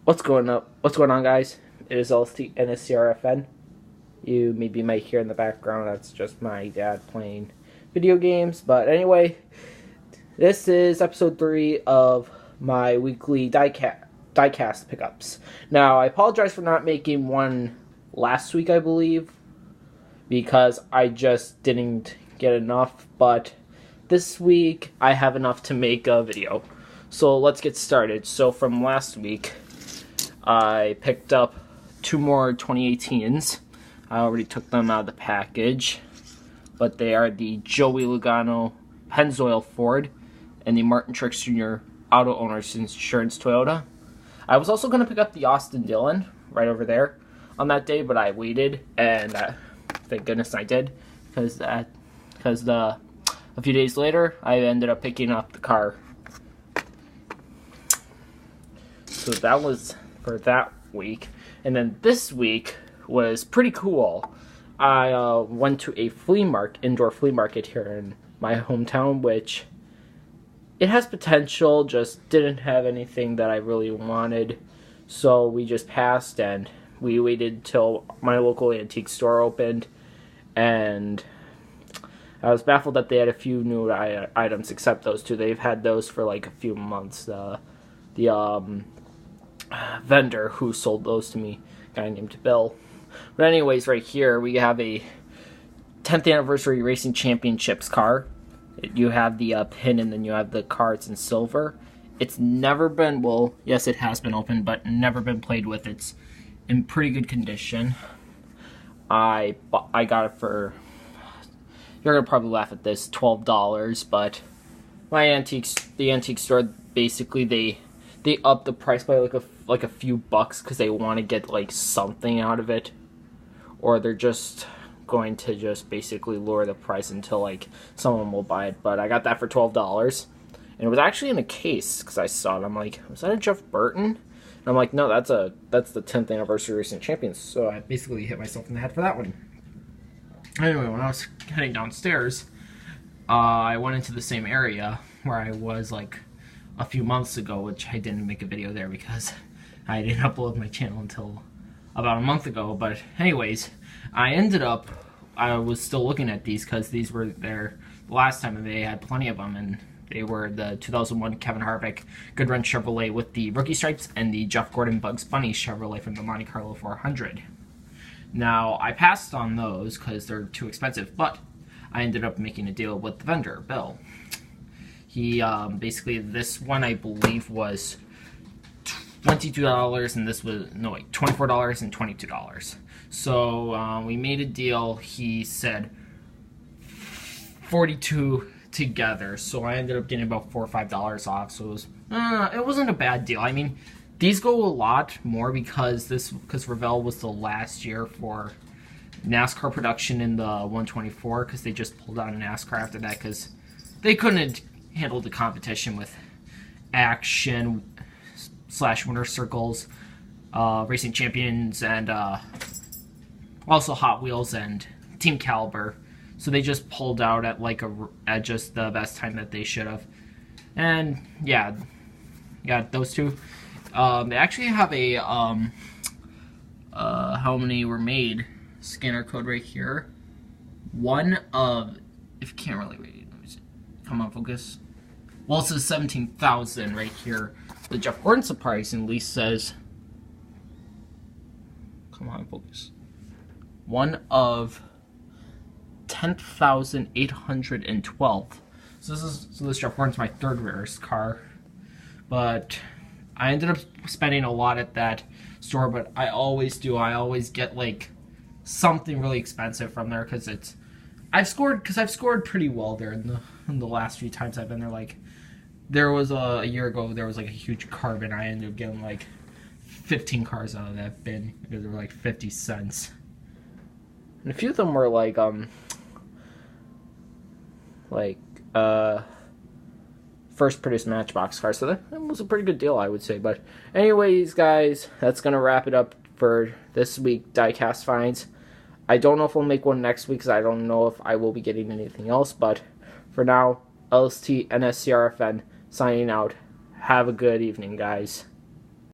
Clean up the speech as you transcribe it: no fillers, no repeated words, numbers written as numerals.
What's going up? What's going on, guys? It is LST NASCAR. You maybe might hear in the background. That's just my dad playing video games. But anyway, this is episode 3 of my weekly diecast pickups. Now, I apologize for not making one last week, I believe, because I just didn't get enough. But this week, I have enough to make a video. So let's get started. So from last week, I picked up 2 more 2018s. I already took them out of the package, but they are the Joey Logano Pennzoil Ford and the Martin Truex Jr. Auto Owners Insurance Toyota. I was also going to pick up the Austin Dillon right over there on that day, but I waited, and thank goodness I did, because a few days later I ended up picking up the car. So that was for that week. And then this week was pretty cool. I went to a indoor flea market here in my hometown, which it has potential, just didn't have anything that I really wanted. So we just passed and we waited till my local antique store opened, and I was baffled that they had a few new items except those two. They've had those for like a few months. The vendor who sold those to me, a guy named Bill. But anyways, right here we have a 10th anniversary racing championships car. You have the pin, and then you have the car. It's in silver. It's never been, well, yes, it has been opened, but never been played with. It's in pretty good condition. I got it for, you're gonna probably laugh at this, $12. But the antique store, basically they up the price by like a few bucks because they want to get like something out of it, or they're just going to just basically lower the price until like someone will buy it. But I got that for $12, and it was actually in a case because I saw it. I'm like, was that a Jeff Burton? And I'm like, no, that's the 10th anniversary racing champions. So I basically hit myself in the head for that one. Anyway, when I was heading downstairs, I went into the same area where I was like a few months ago, which I didn't make a video there because I didn't upload my channel until about a month ago. But anyways, I was still looking at these because these were there the last time, and they had plenty of them, and they were the 2001 Kevin Harvick Good Run Chevrolet with the rookie stripes and the Jeff Gordon Bugs Bunny Chevrolet from the Monte Carlo 400. Now, I passed on those because they're too expensive, but I ended up making a deal with the vendor, Bill. He, basically, this one I believe was $22, and this was, no wait, $24 and $22. So, we made a deal. He said $42 together, so I ended up getting about $4 or $5 off, so it wasn't a bad deal. I mean, these go a lot more because Revell was the last year for NASCAR production in the 124, because they just pulled out of NASCAR after that because they couldn't handle the competition with Action / Winter Circles, Racing Champions, and also Hot Wheels and Team Caliber. So they just pulled out at just the best time that they should have. And yeah, those two. They actually have a how many were made scanner code right here. One of, if you can't really read, let me see. Come on, focus. Well, it says 17,000 right here. The Jeff Gordon surprisingly says, come on, focus. One of 10,812. So this Jeff Gordon's my third rarest car, but I ended up spending a lot at that store. But I always get like something really expensive from there because I've scored pretty well there in the last few times I've been there. Like, there was a year ago, there was like a huge car bin. I ended up getting like 15 cars out of that bin because they were like 50 cents. And a few of them were like first produced Matchbox cars, so that was a pretty good deal, I would say. But anyways, guys, that's gonna wrap it up for this week diecast finds. I don't know if we'll make one next week because I don't know if I will be getting anything else, but for now, LST NSCRFN signing out. Have a good evening, guys.